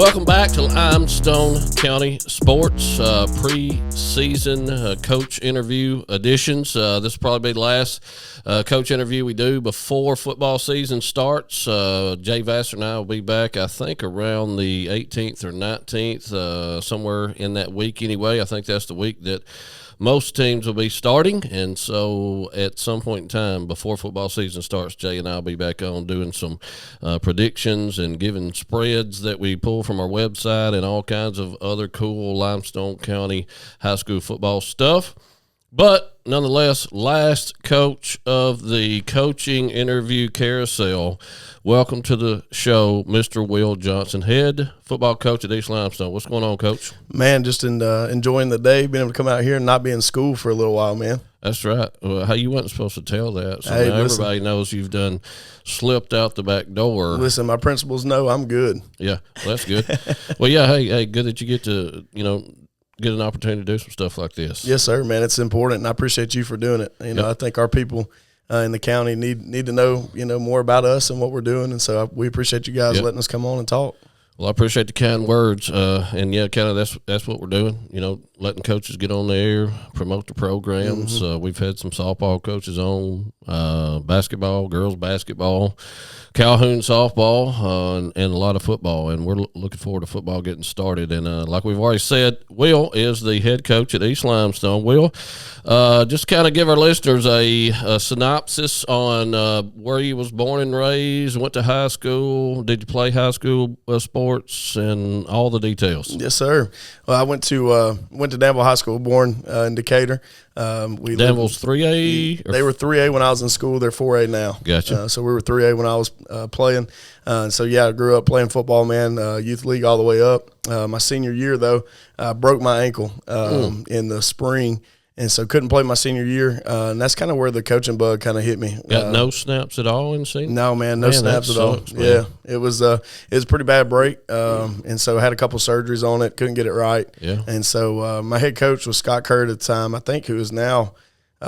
Welcome back to Limestone County Sports preseason coach interview editions. This will probably be the last coach interview we do before football season starts. Jay Vassar and I will be back, I think, around the 18th or 19th, somewhere in that week anyway. I think that's the week that most teams will be starting, and so at some point in time before football season starts, Jay and I will be back on doing some predictions and giving spreads that we pull from our website and all kinds of other cool Limestone County high school football stuff. But nonetheless, last coach of the coaching interview carousel. Welcome to the show, Mr. Will Johnson, head football coach at East Limestone. What's going on, Coach? Man, just enjoying the day, being able to come out here and not be in school for a little while, man. That's right. Well, how you wasn't supposed to tell that, so hey, now listen, everybody knows you've done slipped out the back door. Listen, my principals know I'm good. Yeah, well, that's good. Well, yeah, hey, good that you get to, get an opportunity to do some stuff like this. Yes, sir, man. It's important, and I appreciate you for doing it. I think our people in the county need to know, more about us and what we're doing, and so we appreciate you guys letting us come on and talk. Well, I appreciate the kind words, and yeah, kind of that's what we're doing. Letting coaches get on the air, promote the programs. Mm-hmm. We've had some softball coaches on, basketball, girls basketball, Calhoun softball, and a lot of football. And we're looking forward to football getting started. And like we've already said, Will is the head coach at East Limestone. Will, just kind of give our listeners a synopsis on where you was born and raised, went to high school, did you play high school sports, and all the details. Yes, sir. Well, I went to Danville High School, born in Decatur. Danville's 3A? They were 3A when I was in school. They're 4A now. Gotcha. So we were 3A when I was playing. So, yeah, I grew up playing football, man, youth league all the way up. My senior year, though, I broke my ankle in the spring, and so couldn't play my senior year. And that's kind of where the coaching bug kind of hit me. Got no snaps at all in senior? No, man, no snaps at all. Man. Yeah, it was a pretty bad break, and so I had a couple surgeries on it, couldn't get it right. Yeah. And so my head coach was Scott Kerr at the time, I think, who is now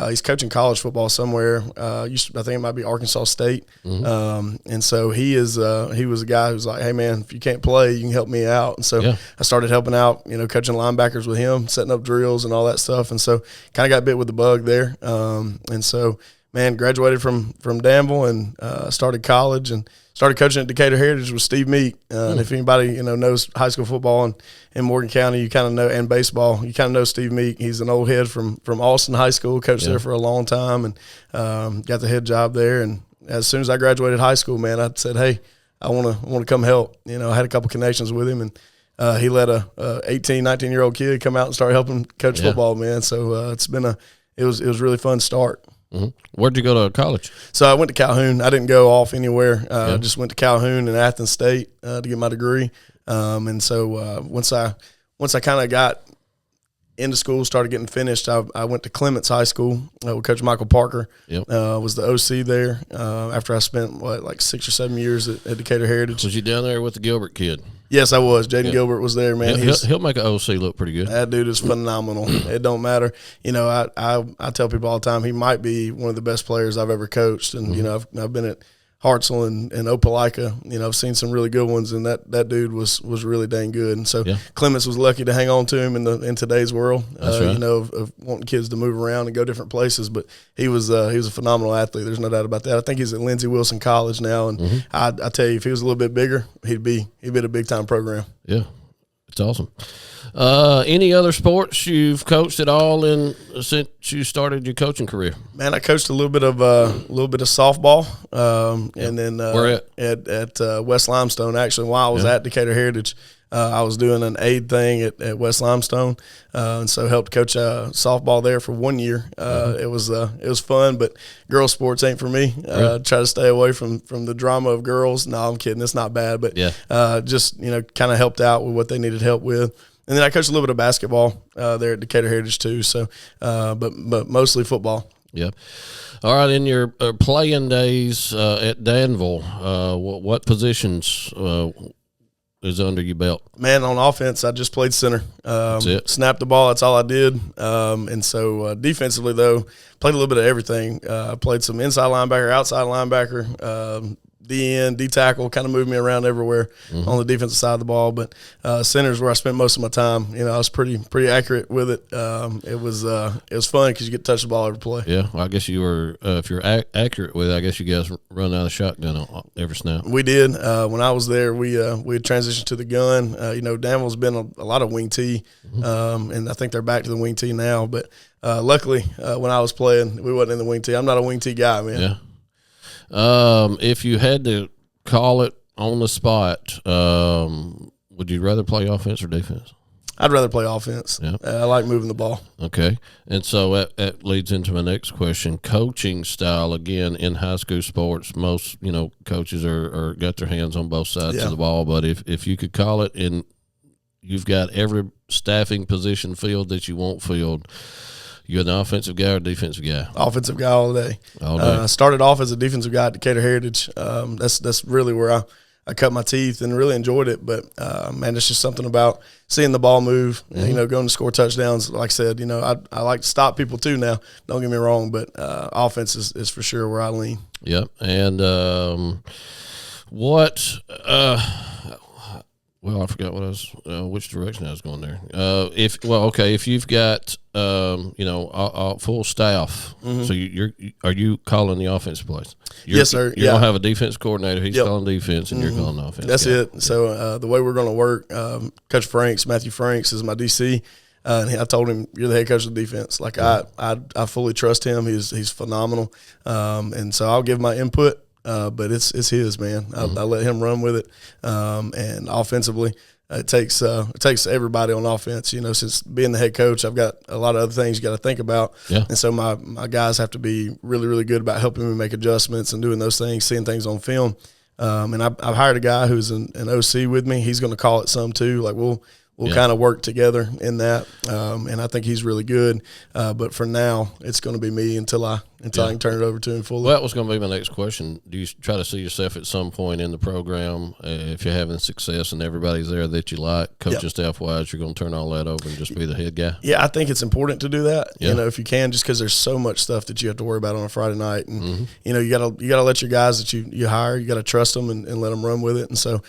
he's coaching college football somewhere. I think it might be Arkansas State. Mm-hmm. And so he was a guy who was like, hey, man, if you can't play, you can help me out. And so I started helping out, coaching linebackers with him, setting up drills and all that stuff. And so kind of got bit with the bug there. And so, man, graduated from Danville and started college and started coaching at Decatur Heritage with Steve Meek. And if anybody, knows high school football in Morgan County, you kind of know, and baseball, you kind of know Steve Meek. He's an old head from Austin High School, coached there for a long time, and got the head job there. And as soon as I graduated high school, man, I said, hey, I want to come help. I had a couple connections with him, and he let a 18, 19-year-old kid come out and start helping coach football, man. So it was really fun to start. Mm-hmm. Where'd you go to college? So I went to Calhoun. I didn't go off anywhere. I just went to Calhoun and Athens State to get my degree. And so once I kind of got into school, started getting finished, I went to Clements High School with Coach Michael Parker. Was the OC there after I spent, 6 or 7 years at Decatur Heritage. Was you down there with the Gilbert kid? Yes, I was. Jaden Gilbert was there, man. He'll make an OC look pretty good. That dude is phenomenal. It don't matter. I tell people all the time he might be one of the best players I've ever coached. And, I've been at Hartselle and Opelika. I've seen some really good ones, and that dude was really dang good. And so Clements was lucky to hang on to him in today's world. That's right. Of wanting kids to move around and go different places. But he was a phenomenal athlete. There's no doubt about that. I think he's at Lindsey Wilson College now, and I tell you, if he was a little bit bigger, he'd be a big time program. Yeah, it's awesome. Any other sports you've coached at all since you started your coaching career? Man, I coached a little bit of softball, and then where at West Limestone. Actually, while I was at Decatur Heritage, I was doing an aid thing at West Limestone, and so helped coach softball there for 1 year. It was fun, but girls sports ain't for me. Try to stay away from the drama of girls. No, I'm kidding. It's not bad, but just kind of helped out with what they needed help with. And then I coached a little bit of basketball there at Decatur Heritage too. So, but mostly football. Yeah. All right. In your playing days at Danville, what positions is under your belt? Man, on offense, I just played center. That's it. Snapped the ball. That's all I did. And so defensively, though, played a little bit of everything. I played some inside linebacker, outside linebacker, D-end, D-tackle, kind of moved me around everywhere on the defensive side of the ball. But center is where I spent most of my time. I was pretty accurate with it. It was fun because you get to touch the ball every play. Yeah, well, I guess you were if you're accurate with it, I guess you guys run out of shotgun on every snap. We did. When I was there, we had transitioned to the gun. Danville's been a lot of wing T, and I think they're back to the wing T now. But luckily, when I was playing, we wasn't in the wing T. I'm not a wing T guy, man. Yeah. If you had to call it on the spot, would you rather play offense or defense? I'd rather play offense. Yeah. I like moving the ball. Okay. And so that leads into my next question. Coaching style, again, in high school sports, most, coaches are got their hands on both sides of the ball. But if you could call it, and you've got every staffing position filled that you want filled, you're an offensive guy or defensive guy? Offensive guy all day. I started off as a defensive guy at Decatur Heritage. That's really where I cut my teeth and really enjoyed it. But, man, it's just something about seeing the ball move, going to score touchdowns. Like I said, I like to stop people too now. Don't get me wrong, but offense is for sure where I lean. Yep. And I forgot what I was, which direction I was going there. If you've got, a full staff, so are you calling the offensive plays? Yes, sir. You don't have a defense coordinator. He's calling defense, and you're calling offense. That's it. So the way we're going to work, Coach Matthew Franks is my DC. And I told him, you're the head coach of the defense. Like I fully trust him. He's phenomenal. And so I'll give my input. But it's his, man. I let him run with it. And offensively, it takes everybody on offense. Since being the head coach, I've got a lot of other things you got to think about. Yeah. And so my guys have to be really, really good about helping me make adjustments and doing those things, seeing things on film. And I've hired a guy who's an OC with me. He's going to call it some too. Like we'll kind of work together in that. And I think he's really good. But for now, it's going to be me until I can turn it over to him fully. Well, that was going to be my next question. Do you try to see yourself at some point in the program, if you're having success and everybody's there that you like, coaching staff-wise, you're going to turn all that over and just be the head guy? Yeah, I think it's important to do that, if you can, just because there's so much stuff that you have to worry about on a Friday night. And, you gotta let your guys that you hire, you got to trust them and let them run with it. And so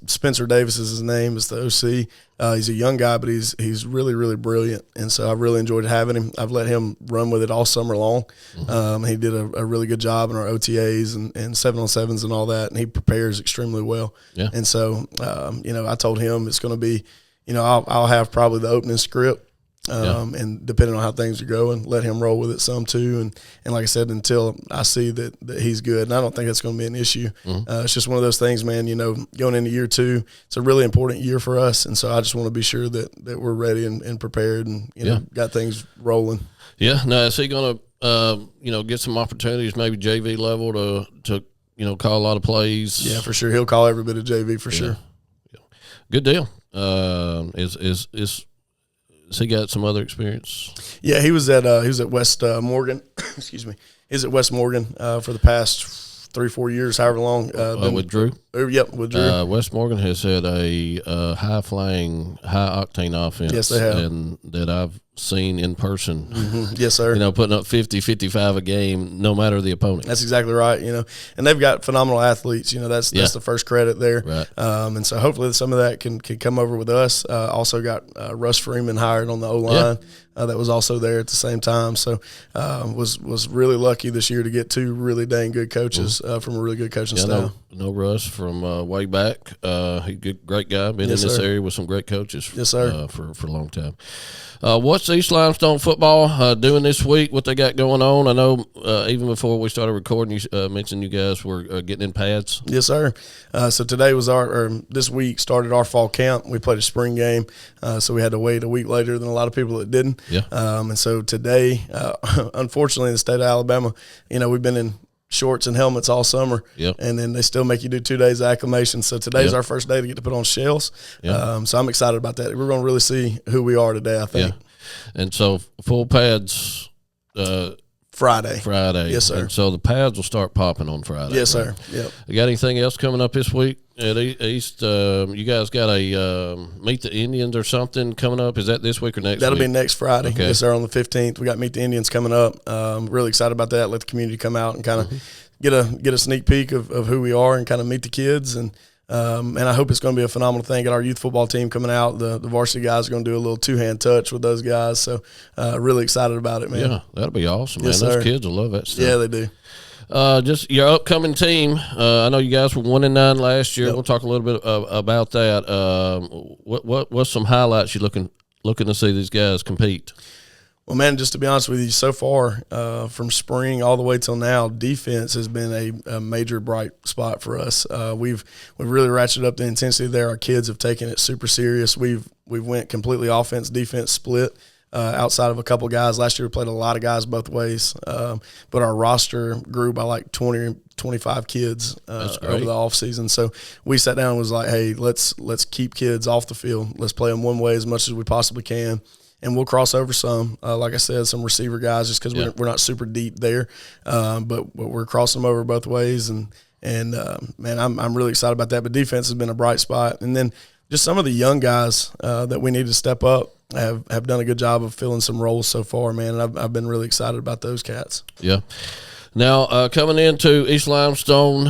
Spencer Davis is his name, is the OC. He's a young guy, but he's really, really brilliant. And so I've really enjoyed having him. I've let him run with it all summer long. He did a really good job in our OTAs and 7-on-7s and all that, and he prepares extremely well. Yeah. And so, I told him it's going to be, I'll have probably the opening script. And depending on how things are going, let him roll with it some too. And like I said, until I see that he's good, and I don't think that's going to be an issue. It's just one of those things, man, going into year 2, it's a really important year for us. And so I just want to be sure that we're ready and prepared and, got things rolling. Yeah. Now, is he going to, get some opportunities, maybe JV level to call a lot of plays? Yeah, for sure. He'll call every bit of JV for sure. Yeah. Good deal. Has he got some other experience? Yeah, he was at West Morgan. Excuse me. He's at West Morgan for the past 3-4 years, however long. With Drew? Yep, with Drew. West Morgan has had a high-flying, high-octane offense. Yes, they have. And that I've seen in person. Yes, sir. Putting up 50, 55 a game, no matter the opponent. That's exactly right. And they've got phenomenal athletes. That's the first credit there. Right. And so hopefully some of that can come over with us. Also got Russ Freeman hired on the O-line. That was also there at the same time. So was really lucky this year to get 2 really dang good coaches from a really good coaching staff. No Russ from way back. He's a great guy. Been in this area with some great coaches. Yes, sir. For a long time. What's East Limestone football doing this week? What they got going on? I know even before we started recording, you mentioned you guys were getting in pads. Yes, sir. So today was this week started our fall camp. We played a spring game, so we had to wait a week later than a lot of people that didn't. Yeah. And so today, unfortunately, in the state of Alabama, we've been in shorts and helmets all summer, and then they still make you do 2 days of acclimation. So today's our first day to get to put on shells. So I'm excited about that. We're going to really see who we are today, I think. And so full pads Friday. Yes, sir. And so the pads will start popping on Friday. Yes, sir. Yep. You got anything else coming up this week at East? You guys got a Meet the Indians or something coming up? Is that this week or next That'll week? Be next Friday. Okay. Yes, sir, on the 15th. We got Meet the Indians coming up. Really excited about that. Let the community come out and kind of get a sneak peek of who we are and kind of meet the kids. And I hope it's going to be a phenomenal thing. Got our youth football team coming out. The varsity guys are going to do a little 2-hand touch with those guys. So really excited about it, man. Yeah, that'll be awesome, yes, man. Sir. Those kids will love that stuff. Yeah, they do. Just your upcoming team. I know you guys were 1-9 last year. Yep. We'll talk a little bit about that. What's some highlights you looking to see these guys compete? Well, man, just to be honest with you, so far from spring all the way till now, defense has been a major bright spot for us. We've really ratcheted up the intensity there. Our kids have taken it super serious. We've went completely offense defense split. Outside of a couple guys. Last year we played a lot of guys both ways, but our roster grew by like 20, 25 kids over the offseason. So we sat down and was like, hey, let's keep kids off the field. Let's play them one way as much as we possibly can. And we'll cross over some, like I said, some receiver guys just because we're not super deep there, but we're crossing them over both ways. And man, I'm really excited about that. But defense has been a bright spot. And then just some of the young guys that we need to step up have done a good job of filling some roles so far, man. And I've been really excited about those cats. Yeah. Now, coming into East Limestone,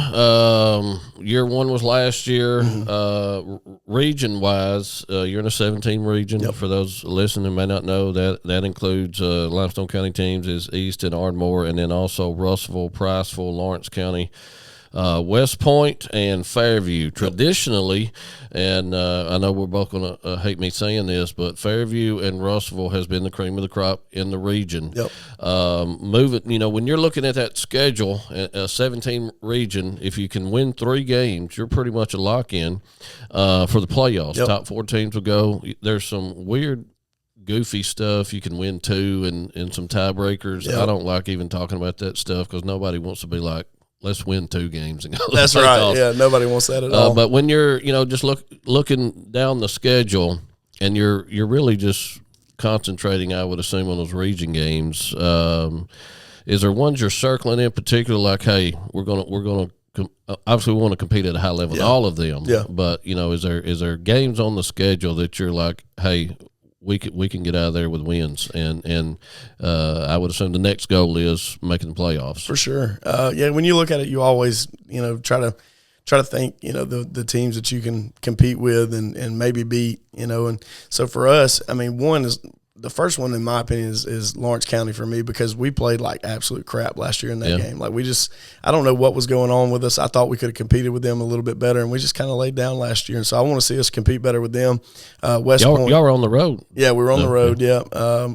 year one was last year. Mm-hmm. Region-wise, you're in a 17 region. Yep. For those listening who may not know, that includes Limestone County teams is East and Ardmore, and then also Russellville, Priceville, Lawrence County, West Point, and Fairview. Traditionally, and I know we're both going to hate me saying this, but Fairview and Russellville has been the cream of the crop in the region. Yep. When you're looking at that schedule, a 17 region, if you can win 3 games, you're pretty much a lock-in for the playoffs. Yep. Top 4 teams will go. There's some weird goofy stuff. You can win 2 and some tiebreakers. Yep. I don't like even talking about that stuff because nobody wants to be like, let's win 2 games and go. That's right. Off. Yeah, nobody wants that at all. But when you're, just looking down the schedule, and you're really just concentrating, I would assume, on those region games. Is there ones you're circling in particular? Like, hey, we're gonna obviously we want to compete at a high level in all of them. Yeah. But is there games on the schedule that you're like, hey, we can get out of there with wins, and I would assume the next goal is making the playoffs. For sure. When you look at it, you always try to think the teams that you can compete with and maybe beat. And so for us, I mean, the first one, in my opinion, is Lawrence County for me because we played like absolute crap last year in that game. Like I don't know what was going on with us. I thought we could have competed with them a little bit better, and we just kind of laid down last year. And so I want to see us compete better with them. West Point. Y'all were on the road. Yeah, we were on the road, yeah.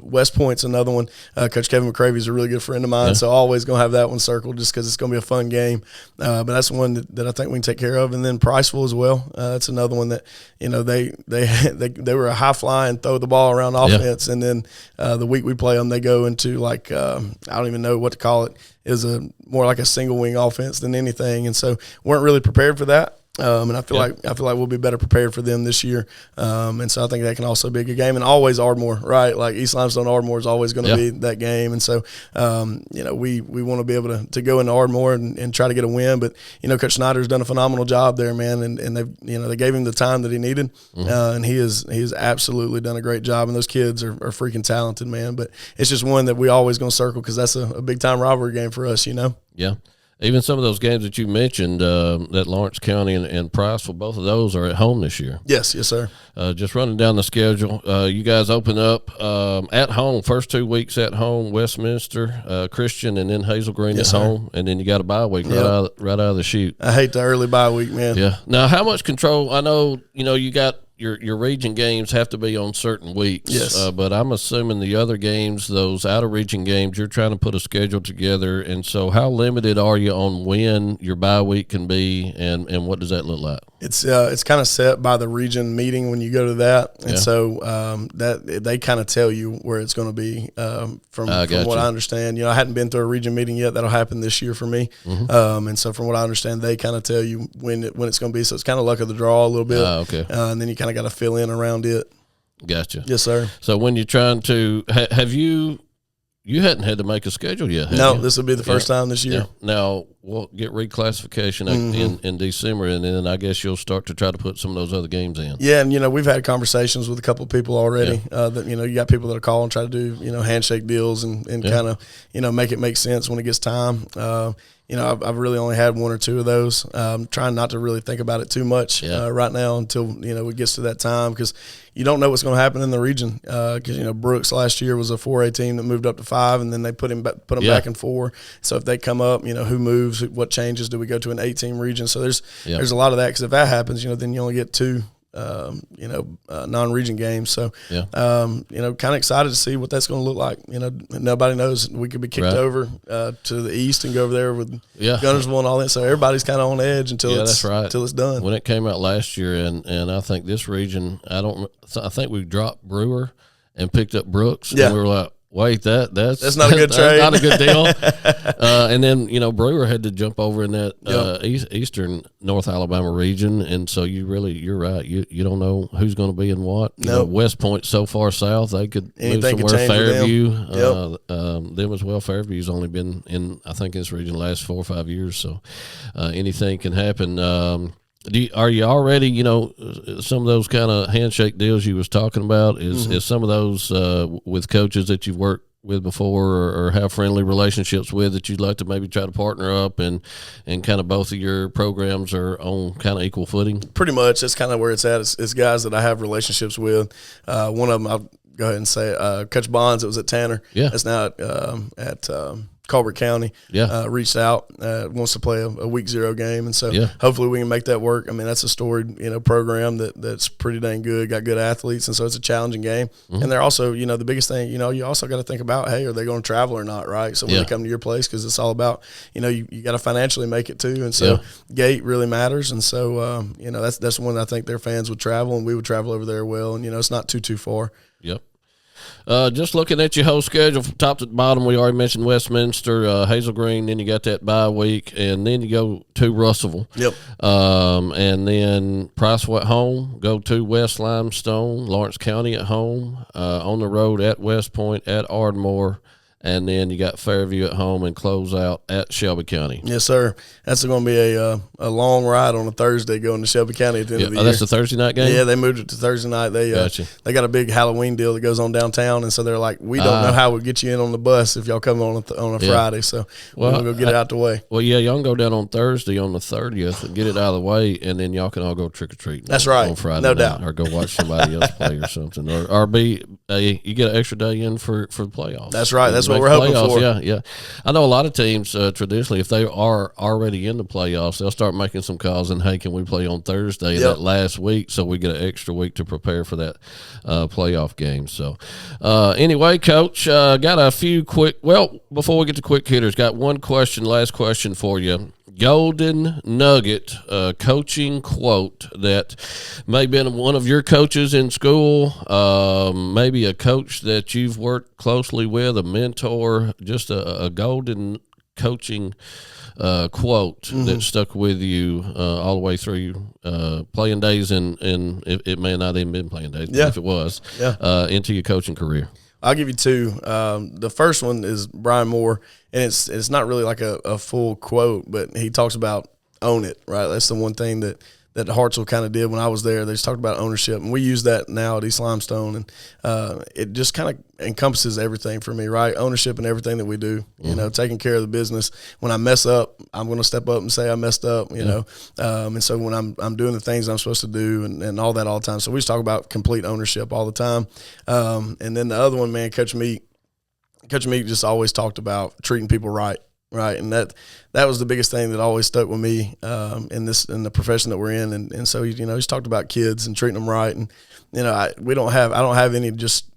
West Point's another one. Coach Kevin McCravey is a really good friend of mine, so always going to have that one circled just because it's going to be a fun game. But that's one that I think we can take care of. And then Priceville as well. That's another one that, they were a high-flying, throw the ball around offense, and then the week we play them, they go into like I don't even know what to call it. Is more like a single wing offense than anything, and so weren't really prepared for that. And I feel like we'll be better prepared for them this year. And so I think that can also be a good game. And always Ardmore, right? Like East Limestone Ardmore is always going to be that game. And so, we want to be able to go into Ardmore and try to get a win. But, Coach Snyder's done a phenomenal job there, man. And they gave him the time that he needed. And he has absolutely done a great job. And those kids are freaking talented, man. But it's just one that we always going to circle because that's a big time rivalry game for us, Yeah. Even some of those games that you mentioned, that Lawrence County and Priceville, both of those are at home this year. Yes, sir. Just running down the schedule, you guys open up at home, first 2 weeks at home, Westminster, Christian, and then Hazel Green at home, and then you got a bye week right out of the chute. I hate the early bye week, man. Yeah. Now, how much control? I know, you got your region games have to be on certain weeks. Yes. But I'm assuming the other games, those out of region games, you're trying to put a schedule together. And so how limited are you on when your bye week can be and what does that look like? It's kind of set by the region meeting when you go to that. And so that they kind of tell you where it's going to be from what I understand. I hadn't been through a region meeting yet. That'll happen this year for me. Mm-hmm. And so from what I understand, they kind of tell you when it's going to be. So it's kind of luck of the draw a little bit. Okay. And then you kind of got to fill in around it. Gotcha. Yes, sir. So when you're trying to have you hadn't had to make a schedule yet, have you? This will be the first time this year. Yeah. Now we'll get reclassification in December, and then I guess you'll start to try to put some of those other games in. Yeah, and we've had conversations with a couple of people already. That you got people that are calling, try to do handshake deals and kind of make it make sense when it gets time. I've really only had one or two of those. Trying not to really think about it too much right now until it gets to that time, because you don't know what's going to happen in the region. Because Brooks last year was a 4A team that moved up to 5, and then they put them back in 4. So if they come up, who moves, what changes? Do we go to an 8-team region? So there's a lot of that, because if that happens, then you only get 2. Non-region games. So, kind of excited to see what that's going to look like. Nobody knows. We could be kicked over to the east and go over there with Gunnersville and all that. So everybody's kind of on edge until it's done. When it came out last year, and I think this region, I think we dropped Brewer and picked up Brooks, and we were like, wait, that's not a good trade. Not a good deal. And then Brewer had to jump over in that eastern North Alabama region, and so you're right. You don't know who's going to be in what. West Point so far south, they could anything move somewhere. Fairview, them as well. Fairview's only been in, I think, this region the last 4 or 5 years, so anything can happen. Are you already, some of those kind of handshake deals you was talking about, is some of those with coaches that you've worked with before or have friendly relationships with that you'd like to maybe try to partner up and kind of both of your programs are on kind of equal footing? Pretty much. That's kind of where it's at. It's guys that I have relationships with. One of them, I'll go ahead and say, Coach Bonds, it was at Tanner. Yeah. That's now at Colbert County. Reached out, wants to play a week 0 game, and so hopefully we can make that work. I mean, that's a storied program that's pretty dang good, got good athletes, and so it's a challenging game. And they're also the biggest thing, you also got to think about, hey, are they going to travel or not, right? So when they come to your place, because it's all about you got to financially make it too, and so gate really matters. And so that's one I think their fans would travel, and we would travel over there well, and it's not too far. Yep. Just looking at your whole schedule from top to bottom, we already mentioned Westminster, Hazel Green, then you got that bye week, and then you go to Russellville. Yep. And then Priceville at home, go to West Limestone, Lawrence County at home, on the road at West Point, at Ardmore, and then you got Fairview at home and close out at Shelby County. Yes, sir. That's going to be a long ride on a Thursday going to Shelby County at the end of the year. That's the Thursday night game? Yeah, they moved it to Thursday night. They got a big Halloween deal that goes on downtown, and so they're like, we don't know how we'll get you in on the bus if y'all come on a Friday. So we're going to go get it out the way. Well, y'all can go down on Thursday on the 30th and get it out of the way, and then y'all can all go trick-or-treating. That's right. On Friday no night, doubt. Or go watch somebody else play or something. Or you get an extra day in for the playoffs. That's right. That's what we're hoping for. Yeah. I know a lot of teams traditionally, if they are already in the playoffs, they'll start making some calls and, hey, can we play on Thursday that last week so we get an extra week to prepare for that playoff game. So anyway, Coach, got a few before we get to quick hitters, got one last question for you. Golden nugget coaching quote that may have been one of your coaches in school, maybe a coach that you've worked closely with, a mentor, just a golden coaching quote that stuck with you all the way through playing days, and it may not even been playing days, but if it was, into your coaching career. I'll give you 2. The first one is Brian Moore, and it's not really like a full quote, but he talks about own it, right? That's the one thing that Hartsville kind of did when I was there. They just talked about ownership, and we use that now at East Limestone, and it just kind of encompasses everything for me, right? Ownership in everything that we do, taking care of the business. When I mess up, I'm going to step up and say I messed up, know. And so when I'm doing the things I'm supposed to do and all that all the time. So we just talk about complete ownership all the time. And then the other one, man, Coach Meek just always talked about treating people right. Right, and that was the biggest thing that always stuck with me in the profession that we're in, and so he's talked about kids and treating them right, and I don't have any just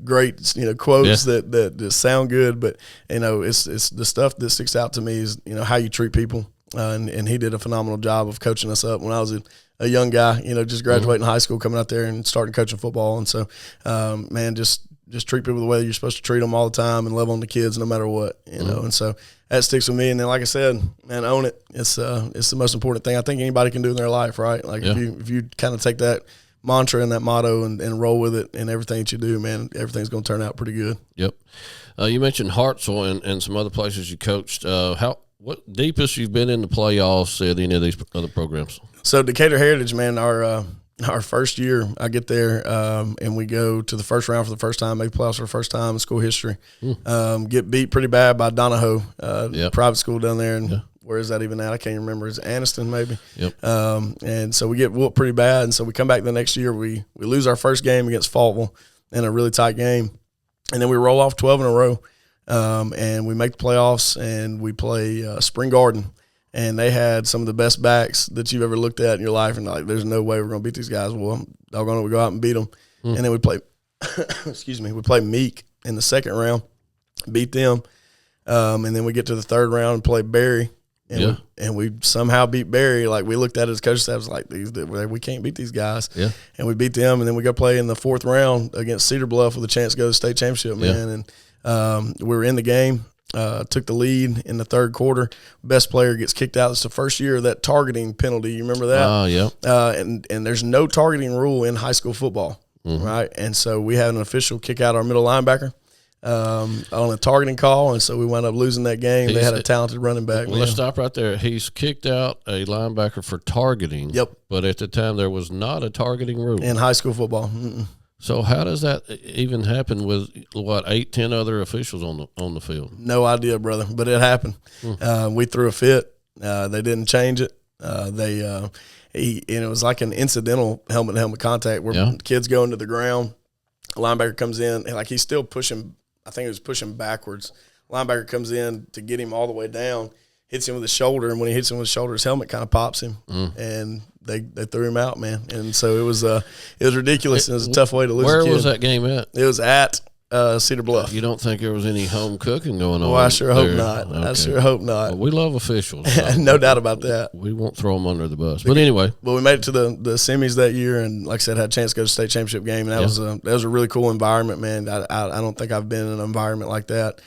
great quotes that sound good, but it's the stuff that sticks out to me is how you treat people, and he did a phenomenal job of coaching us up when I was a young guy, just graduating high school, coming out there and starting coaching football, and so man, just treat people the way you're supposed to treat them all the time and love on the kids no matter what, and so that sticks with me. And then, like I said, man, own it. It's the most important thing I think anybody can do in their life, right? Like if you kind of take that mantra and that motto and roll with it in everything that you do, man, everything's going to turn out pretty good. Yep. You mentioned Hartsville and some other places you coached. What deepest you've been in the playoffs at any of these other programs? So Decatur Heritage, man, our first year, I get there and we go to the first round for the first time, make playoffs for the first time in school history. Get beat pretty bad by Donahoe, private school down there, and where is that even at? I can't remember. It's Anniston maybe. Yep. And so we get whooped pretty bad. And so we come back the next year. We lose our first game against Faultville in a really tight game. And then we roll off 12 in a row. And we make the playoffs, and we play Spring Garden. And they had some of the best backs that you've ever looked at in your life. And like, there's no way we're going to beat these guys. Well, doggone it, we go out and beat them. And then we play, we play Meek in the second round, beat them. And then we get to the third round and play Berry. And we somehow beat Berry. Like, we looked at it as coach staff, was like, we can't beat these guys. Yeah. And we beat them. And then we go play in the fourth round against Cedar Bluff with a chance to go to the state championship, man. And we were in the game. Took the lead in the third quarter. Best player gets kicked out. It's the first year of that targeting penalty. You remember that? Oh, yeah. And there's no targeting rule in high school football, right? And so we had an official kick out our middle linebacker on a targeting call, and so we wound up losing that game. They had a talented running back. Well, let's stop right there. He's kicked out a linebacker for targeting. Yep. But at the time, there was not a targeting rule. In high school football. So how does that even happen with 8-10 other officials on the field? No idea, brother, but it happened. We threw a fit. They didn't change it. And it was like an incidental helmet-to-helmet contact where kids go into the ground. A linebacker comes in, and like he's still pushing. I think he was pushing backwards. Linebacker comes in to get him all the way down, hits him with his shoulder, and when he hits him with his shoulder, his helmet kind of pops him, and they threw him out, man. And so it was ridiculous. It was a tough way to lose. Where was that game at? It was at Cedar Bluff. You don't think there was any home cooking going on? Well, I sure hope not. Okay. I sure hope not. Well, we love officials. No doubt about that. We won't throw them under the bus. But anyway. Well, we made it to the semis that year, and like I said, had a chance to go to the state championship game, and that was a really cool environment, man. I don't think I've been in an environment like that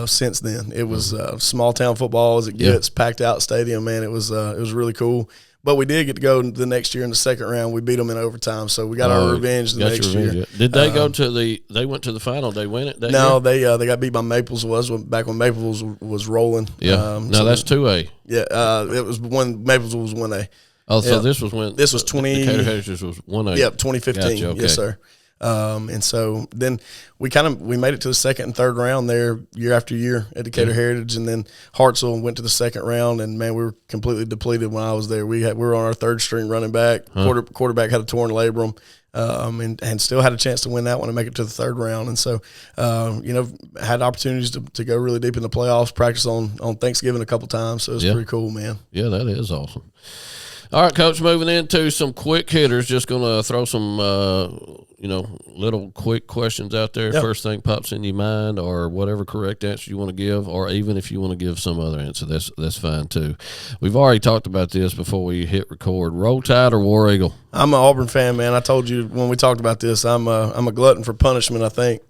since then. It was small town football as it gets, packed out stadium, man. It was really cool. But we did get to go the next year in the second round. We beat them in overtime, so we got our revenge the next year. Yeah. Did they go to they went to the final? They win it that year? They got beat by Maples. Back when Maples was rolling. Yeah. No, that's 2A. Yeah, it was when Maples was 1A. Oh, so this was when this was 20. Decatur Heritage was 1A. Yep, 2015. Gotcha, okay. Yes, sir. And so then we made it to the second and third round there year after year at Decatur Heritage, and then Hartsville went to the second round, and man, we were completely depleted when I was there. We were on our third string running back. Quarterback had a torn labrum, and still had a chance to win that one and make it to the third round. And so, had opportunities to go really deep in the playoffs, practice on Thanksgiving a couple times. So it was pretty cool, man. Yeah, that is awesome. All right, Coach, moving into some quick hitters. Just going to throw some, little quick questions out there. Yep. First thing pops in your mind, or whatever correct answer you want to give, or even if you want to give some other answer, that's fine too. We've already talked about this before we hit record. Roll Tide or War Eagle? I'm an Auburn fan, man. I told you when we talked about this, I'm a glutton for punishment, I think.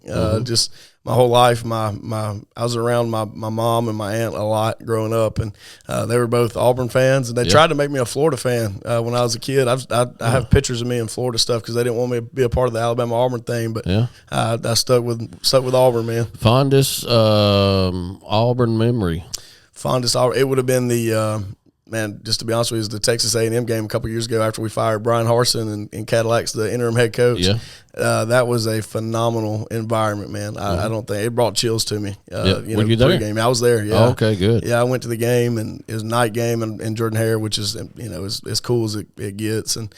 Just my whole life, I was around my mom and my aunt a lot growing up, and they were both Auburn fans, and they tried to make me a Florida fan when I was a kid. I have pictures of me in Florida stuff because they didn't want me to be a part of the Alabama-Auburn thing, but I stuck with Auburn, man. Fondest Auburn memory? Fondest Auburn, it would have been the man, just to be honest with you, is the Texas A&M game a couple years ago after we fired Brian Harsin and Cadillac's the interim head coach. Yeah. That was a phenomenal environment, man. I don't think it brought chills to me. Were you there? Game. I was there. Yeah. Oh, okay, good. Yeah, I went to the game, and it was a night game in Jordan-Hare, which is as cool as it gets, and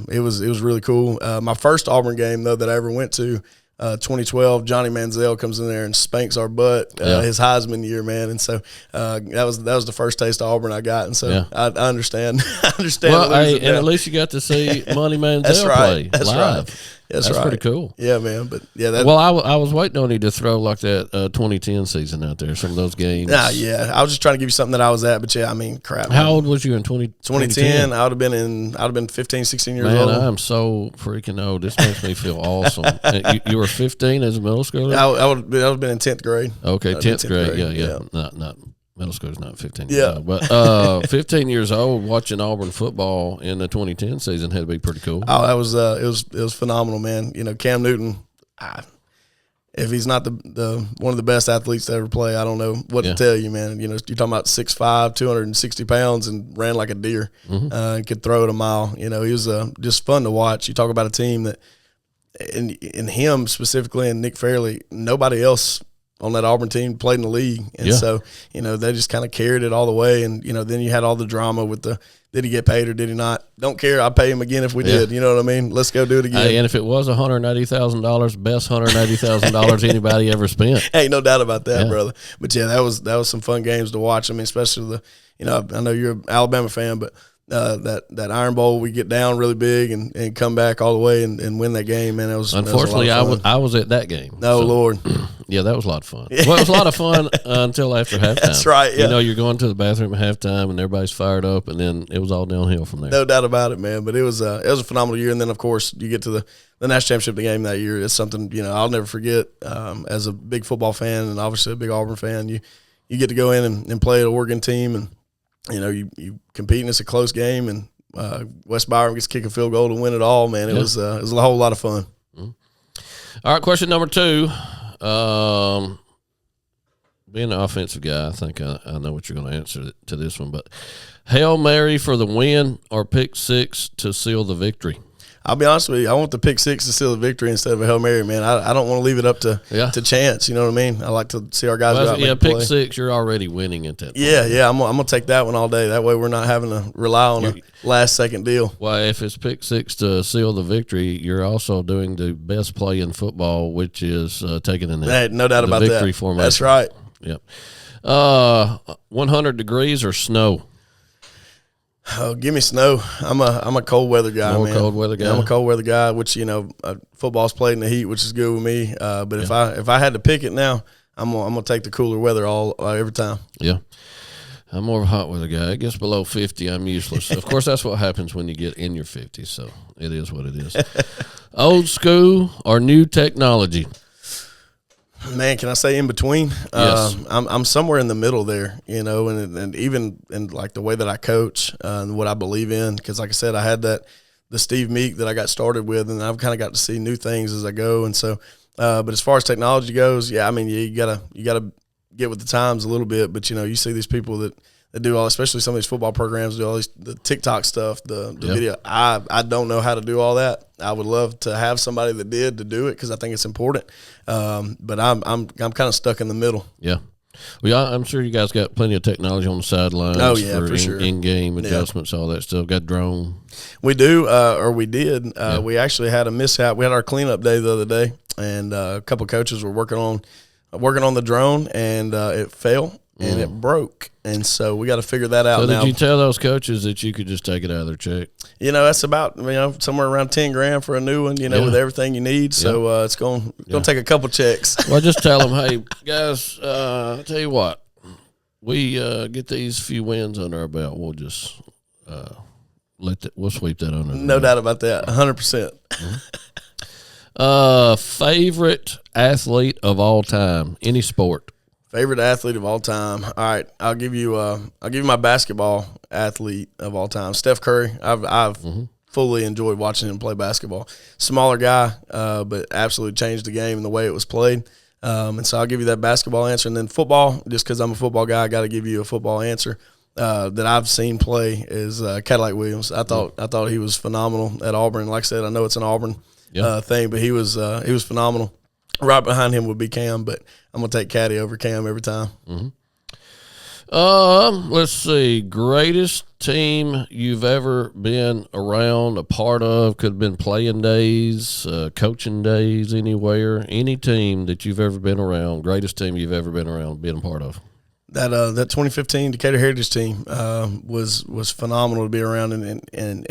it was really cool. My first Auburn game though that I ever went to. 2012, Johnny Manziel comes in there and spanks our butt his Heisman year, man, and so that was the first taste of Auburn I got, and so I understand. I understand. Well, and at least you got to see Monty Manziel play live. Right. That's pretty cool. Yeah, man. But yeah, I was waiting on you to throw like that 2010 season out there, some of those games. Yeah. I was just trying to give you something that I was at, but yeah, I mean, crap. How old was you in 2010? I would have been 15, 16 years old. Man, I'm so freaking old. This makes me feel awesome. You were 15 as a middle schooler? I would have been in 10th grade. Okay, 10th grade. Yeah. Not middle school is not 15 years old. But 15 years old watching Auburn football in the 2010 season had to be pretty cool. Oh, that was it was phenomenal, man. Cam Newton, if he's not the one of the best athletes to ever play, I don't know what to tell you, man. You're talking about 6'5", 260 pounds, and ran like a deer, and could throw it a mile. He was just fun to watch. You talk about a team that, in him specifically, and Nick Fairley, nobody else on that Auburn team played in the league. And so, they just kind of carried it all the way. And, then you had all the drama with did he get paid or did he not? Don't care. I'll pay him again if we did. You know what I mean? Let's go do it again. And if it was $180,000, best $180,000 anybody ever spent. Ain't no doubt about that, brother. But that was some fun games to watch. I mean, especially I know you're an Alabama fan, but that Iron Bowl, we get down really big and come back all the way and win that game, man. Unfortunately, I was at that game. No, Lord. Yeah, that was a lot of fun. Well, it was a lot of fun until after halftime. That's right. Yeah. You're going to the bathroom at halftime and everybody's fired up, and then it was all downhill from there. No doubt about it, man. But it was a phenomenal year, and then of course you get to the national championship game that year. It's something I'll never forget. As a big football fan and obviously a big Auburn fan, you get to go in and play an Oregon team and. You compete and it's a close game, and West Byram gets to kick a field goal to win it all. Man, it was a whole lot of fun. Mm-hmm. All right, question number 2. Being an offensive guy, I think I know what you're going to answer to this one. But Hail Mary for the win or pick six to seal the victory? I'll be honest with you. I want the pick six to seal the victory instead of a Hail Mary, man. I don't want to leave it up to chance. You know what I mean? I like to see our guys go out and pick play. Six, you're already winning at that point. Yeah. I'm going to take that one all day. That way we're not having to rely on a last-second deal. Well, if it's pick six to seal the victory, you're also doing the best play in football, which is taking in no doubt about victory that. formation. That's right. Yep. 100 degrees or snow? Oh, give me snow. I'm a cold weather guy, man. Cold weather guy. Yeah, I'm a cold weather guy, which football's played in the heat, which is good with me. But if I had to pick it now, I'm gonna take the cooler weather every time. Yeah, I'm more of a hot weather guy. It gets below 50, I'm useless. Of course, that's what happens when you get in your 50s. So it is what it is. Old school or new technology? Man, can I say in between? Yes. I'm somewhere in the middle there, and even in like the way that I coach and what I believe in, because like I said, I had the Steve Meek that I got started with, and I've kind of got to see new things as I go. And so, but as far as technology goes, I mean, you gotta get with the times a little bit. But you see these people that do all, especially some of these football programs, do all the TikTok stuff, the video. I don't know how to do all that. I would love to have somebody that did to do it because I think it's important. But I'm kind of stuck in the middle. Yeah. Well, I'm sure you guys got plenty of technology on the sidelines. Oh yeah, for sure. In-game adjustments, all that stuff. Got drone. We do, or we did. We actually had a mishap. We had our cleanup day the other day, and a couple of coaches were working on the drone, and it fell. And it broke, and so we got to figure that out. So now. Did you tell those coaches that you could just take it out of their check? That's about somewhere around $10,000 for a new one. With everything you need. So it's going to take a couple checks. Well, just tell them, hey guys, I'll tell you what, we get these few wins under our belt. We'll just we'll sweep that under. No doubt about that. 100%. Favorite athlete of all time, any sport. Favorite athlete of all time. All right, I'll give you my basketball athlete of all time, Steph Curry. I've fully enjoyed watching him play basketball. Smaller guy, but absolutely changed the game and the way it was played. And so I'll give you that basketball answer. And then football, just because I'm a football guy, I got to give you a football answer that I've seen play is Cadillac Williams. I thought he was phenomenal at Auburn. Like I said, I know it's an Auburn thing, but he was phenomenal. Right behind him would be Cam, but I'm going to take Caddy over Cam every time. Let's see. Greatest team you've ever been around, a part of, could have been playing days, coaching days, anywhere, any team that you've ever been around, greatest team you've ever been around, been a part of. That 2015 Decatur Heritage team was phenomenal to be around, and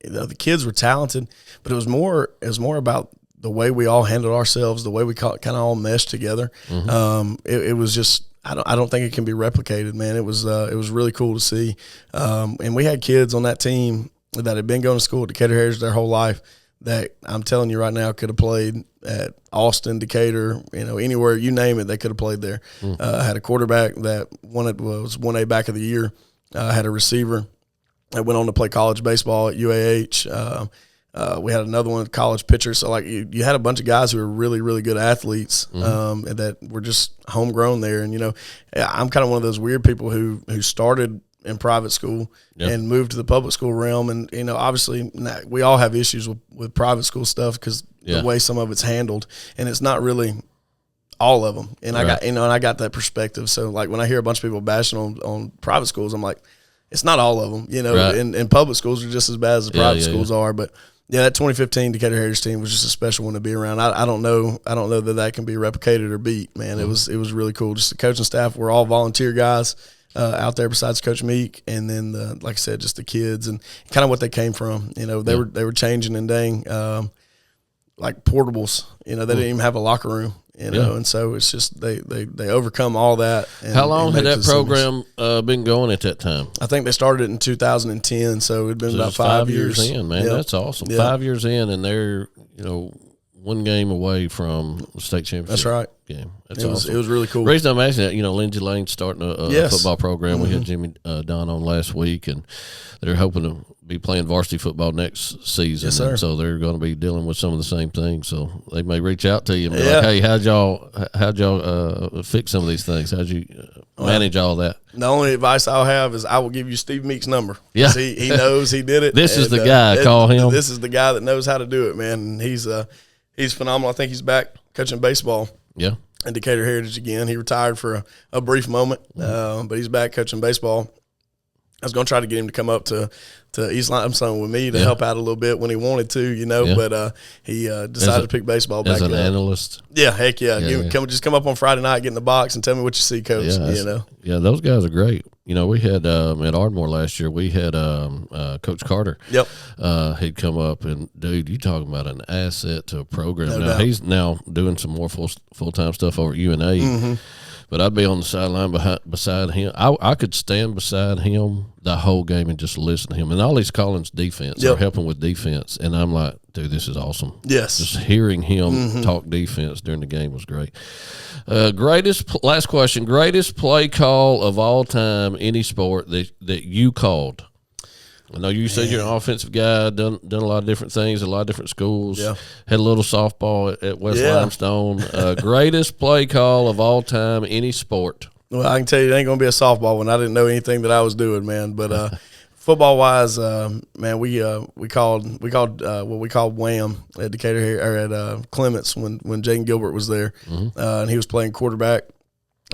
the kids were talented, but it was more about the way we all handled ourselves, the way we kind of all meshed together. It was just, I don't think it can be replicated, man. It was really cool to see. And we had kids on that team that had been going to school at Decatur Heritage their whole life that I'm telling you right now could have played at Austin, Decatur, anywhere, you name it, they could have played there. Had a quarterback that was 1A back of the year, had a receiver that went on to play college baseball at UAH. We had another one, college pitcher. So, you had a bunch of guys who were really, really good athletes that were just homegrown there. And, I'm kind of one of those weird people who started in private school and moved to the public school realm. And, obviously we all have issues with private school stuff because the way some of it's handled. And it's not really all of them. And Right. I got that perspective. So like when I hear a bunch of people bashing on private schools, I'm like, it's not all of them, Right. and public schools are just as bad as the private schools are. But yeah, that 2015 Decatur Heritage team was just a special one to be around. I don't know that can be replicated or beat, man. It was really cool. Just the coaching staff were all volunteer guys out there besides Coach Meek, and then like I said, just the kids and kind of what they came from. They were changing and dang like portables. They didn't even have a locker room. And so it's just they overcome all that. And, how long had that program been going at that time? I think they started it in 2010, so it'd been about 5 years in, man. Yep. That's awesome. Yep. 5 years in, and they're one game away from the state championship. That's right. Game. That's awesome. It was really cool. The reason I'm asking that, Lindsay Lane's starting a football program. Mm-hmm. We had Jimmy Don on last week, and they're hoping to be playing varsity football next season. Yes, sir. And so they're going to be dealing with some of the same things. So they may reach out to you and be like, "Hey, how'd y'all fix some of these things? How'd you manage all that?" The only advice I'll have is I will give you Steve Meek's number. Yeah, he knows he did it. This is the guy. Call him. This is the guy that knows how to do it, man. And he's phenomenal. I think he's back coaching baseball. Yeah. And Decatur Heritage again. He retired for a brief moment, but he's back coaching baseball. I was going to try to get him to come up to East Limestone with me to help out a little bit when he wanted to, but he decided to pick baseball back as an analyst. Yeah, heck yeah. Come up on Friday night, get in the box, and tell me what you see, Coach. Yeah, those guys are great. We had at Ardmore last year, we had Coach Carter. Yep. He'd come up, and, dude, you talking about an asset to a program. No now, doubt. He's now doing some more full-time stuff over at UNA. Mm-hmm. But I'd be on the sideline beside him. I could stand beside him the whole game and just listen to him. And all he's calling is defense or helping with defense. And I'm like, dude, this is awesome. Yes. Just hearing him talk defense during the game was great. Last question, greatest play call of all time, any sport that you called? I know you said you're an offensive guy, done a lot of different things, a lot of different schools. Yeah. Had a little softball at West Limestone. Greatest play call of all time, any sport. Well, I can tell you it ain't going to be a softball one. I didn't know anything that I was doing, man. But football wise, man, we called what we called wham at Decatur here or at Clements when Jaden Gilbert was there, and he was playing quarterback,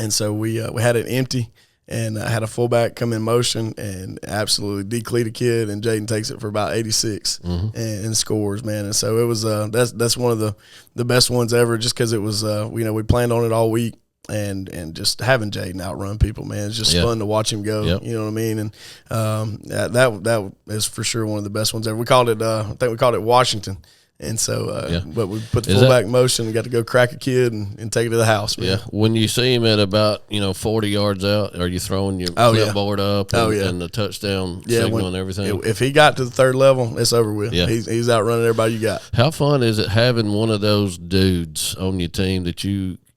and so we had it empty. And I had a fullback come in motion and absolutely decleat a kid, and Jaden takes it for about 86 and scores, man. And so it was that's one of the best ones ever, just because it was we planned on it all week, and just having Jaden outrun people, man, it's just fun to watch him go. Yep. You know what I mean? And that is for sure one of the best ones ever. We called it I think we called it Washington. And so, but we put the fullback in motion and got to go crack a kid and take it to the house, man. Yeah. When you see him at about 40 yards out, are you throwing your clipboard up and the touchdown signal and everything? If he got to the third level, it's over with. Yeah. He's outrunning everybody you got. How fun is it having one of those dudes on your team that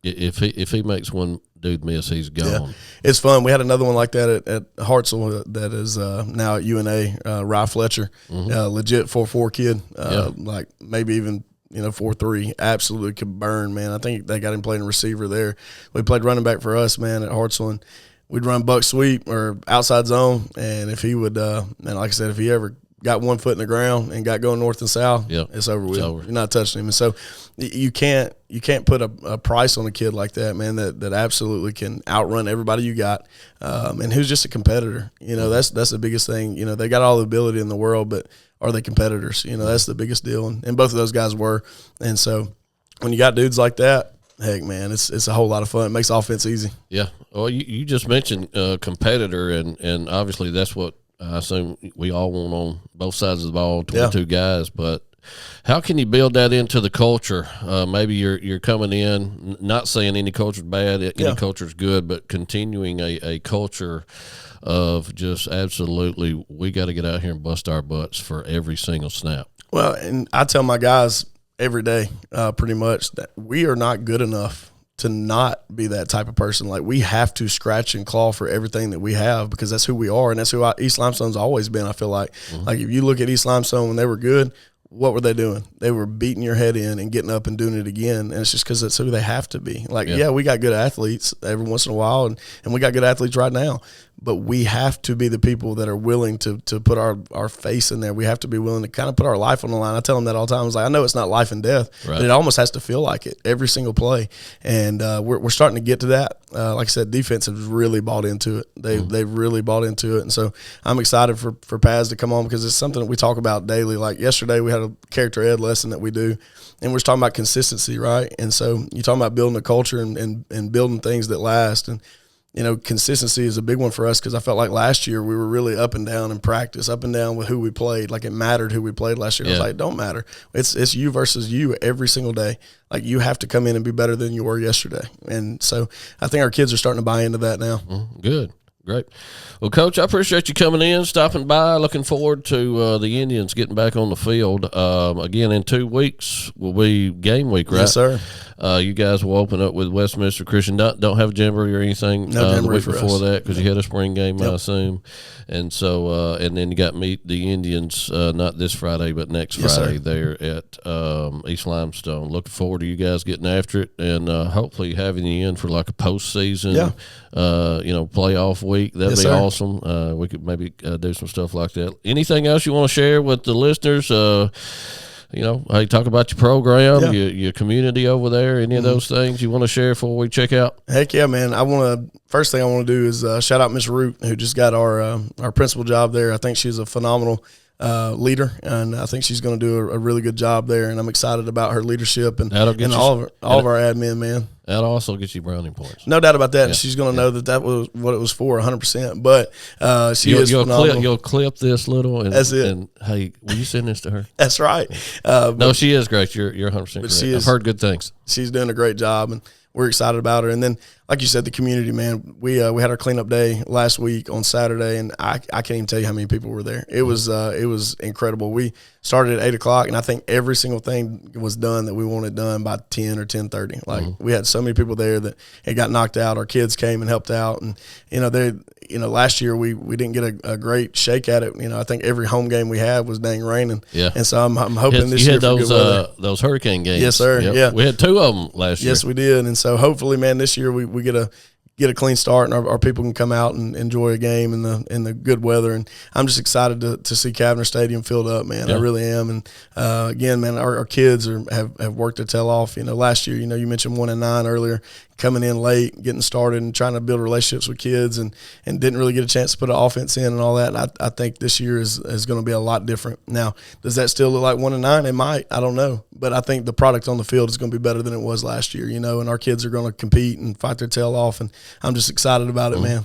if he makes one dude miss, he's gone? Yeah. It's fun. We had another one like that at Hartselle that is now at UNA, Rye Fletcher, legit 4.4 kid, like maybe even 4.3, absolutely could burn, man. I think they got him playing receiver there. We played running back for us, man, at Hartselle, and we'd run buck sweep or outside zone, and if he would, and like I said, if he ever got 1 foot in the ground and got going north and south, it's over with. You're not touching him. And so you can't put a price on a kid like that, man, that absolutely can outrun everybody you got, and who's just a competitor. That's the biggest thing. They got all the ability in the world, but are they competitors? That's the biggest deal. And both of those guys were. And so when you got dudes like that, heck, man, it's a whole lot of fun. It makes offense easy. Yeah. Well, you just mentioned competitor, and obviously that's what I assume we all want on both sides of the ball, 22 guys. But how can you build that into the culture? Maybe you're coming in, not saying any culture's bad, any culture's good, but continuing a culture of just absolutely, we got to get out here and bust our butts for every single snap. Well, and I tell my guys every day pretty much that we are not good enough to not be that type of person. Like, we have to scratch and claw for everything that we have, because that's who we are, and that's who East Limestone's always been, I feel like. Like, if you look at East Limestone when they were good, what were they doing? They were beating your head in and getting up and doing it again, and it's just because that's who they have to be. Like, we got good athletes every once in a while, and we got good athletes right now, but we have to be the people that are willing to put our face in there. We have to be willing to kind of put our life on the line. I tell them that all the time. I was like, I know it's not life and death, but it almost has to feel like it every single play. And we're starting to get to that. Like I said, defense has really bought into it. They've really bought into it. And so I'm excited for Paz to come on, because it's something that we talk about daily. Like yesterday we had a character ed lesson that we do, and we're talking about consistency, right? And so you're talking about building a culture and building things that last. And consistency is a big one for us, because I felt like last year we were really up and down in practice, up and down with who we played. Like it mattered who we played last year. I was like, it don't matter. It's you versus you every single day. Like you have to come in and be better than you were yesterday. And so I think our kids are starting to buy into that now. Good. Great. Well, Coach, I appreciate you coming in, stopping by. Looking forward to the Indians getting back on the field. Again, in 2 weeks will be game week, right? Yes, sir. You guys will open up with Westminster Christian. Don't have a jamboree or anything no the week for before us. that, because you had a spring game, I assume. And so, and then you got to meet the Indians not this Friday, but next Friday there at East Limestone. Looking forward to you guys getting after it, and hopefully having you in for like a postseason, playoff week. That'd be awesome. We could maybe do some stuff like that. Anything else you want to share with the listeners? How you talk about your program, your community over there, any of those things you want to share before we check out? Heck yeah, man. First thing I want to do is shout out Miss Root, who just got our principal job there. I think she's a phenomenal leader, and I think she's going to do a really good job there, and I'm excited about her leadership and all of our admin, man. That'll also get you brownie points. No doubt about that. And she's going to know that was what it was for 100%. But is phenomenal. You'll clip this little. And, that's it. And, hey, will you send this to her? That's right. No, she is great. You're 100% correct. I've heard good things. She's doing a great job, and we're excited about her. And then, like you said, the community, man, we had our cleanup day last week on Saturday, and I can't even tell you how many people were there. It was incredible. We started at 8:00, and I think every single thing was done that we wanted done by 10 or 10:30. Like we had so many people there that it got knocked out. Our kids came and helped out, and last year we didn't get a great shake at it. I think every home game we had was dang raining. Yeah, and so I'm hoping this year you had those hurricane games. Yes, sir. Yep. Yeah, we had 2 of them last year. Yes, we did, and so hopefully, man, this year we get a clean start, and our people can come out and enjoy a game in the good weather. And I'm just excited to see Cavner Stadium filled up, man. I really am. And again, man, our kids have worked their tail off. Last year, you mentioned 1-9 earlier, coming in late, getting started, and trying to build relationships with kids, and didn't really get a chance to put an offense in and all that. And I think this year is going to be a lot different. Now, does that still look like 1-9? It might. I don't know. But I think the product on the field is going to be better than it was last year, and our kids are going to compete and fight their tail off, and I'm just excited about it, man.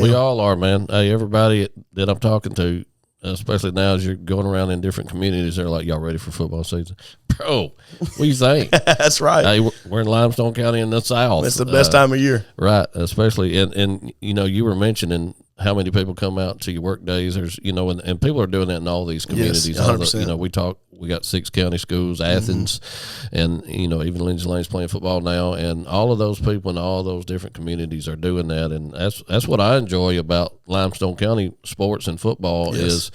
We all are, man. Hey, everybody that I'm talking to, especially now as you're going around in different communities, they're like, y'all ready for football season? Bro, what do you think? That's right. Hey, we're in Limestone County in the South. It's the best time of year. Right, especially. And you were mentioning how many people come out to your work days. There's, and people are doing that in all these communities. Yes, 100%. We got 6 county schools, Athens, and, even Lindsay Lane's playing football now. And all of those people in all those different communities are doing that. And that's what I enjoy about Limestone County sports and football is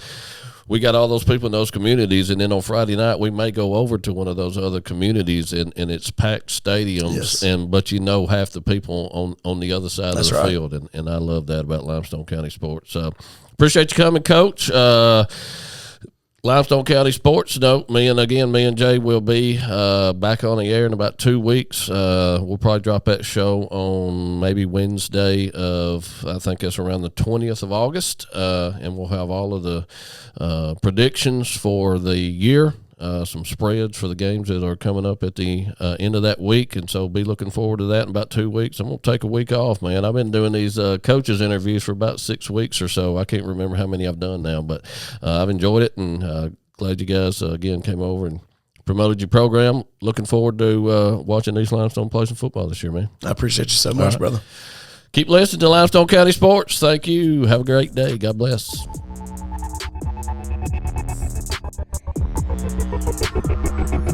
we got all those people in those communities, and then on Friday night we may go over to one of those other communities, and it's packed stadiums, but half the people on the other side of the field, and I love that about Limestone County sports. Appreciate you coming, Coach. Limestone County Sports Note. Me and Jay will be back on the air in about 2 weeks. We'll probably drop that show on maybe Wednesday of, I think it's around the 20th of August, and we'll have all of the predictions for the year, some spreads for the games that are coming up at the end of that week, and so be looking forward to that in about 2 weeks. I'm going to take a week off, man. I've been doing these coaches interviews for about 6 weeks or so. I can't remember how many I've done now, but I've enjoyed it, and glad you guys again came over and promoted your program. Looking forward to watching East Limestone play some football this year, man. I appreciate you so much, brother. Keep listening to Limestone County Sports. Thank you. Have a great day. God bless. Thank you.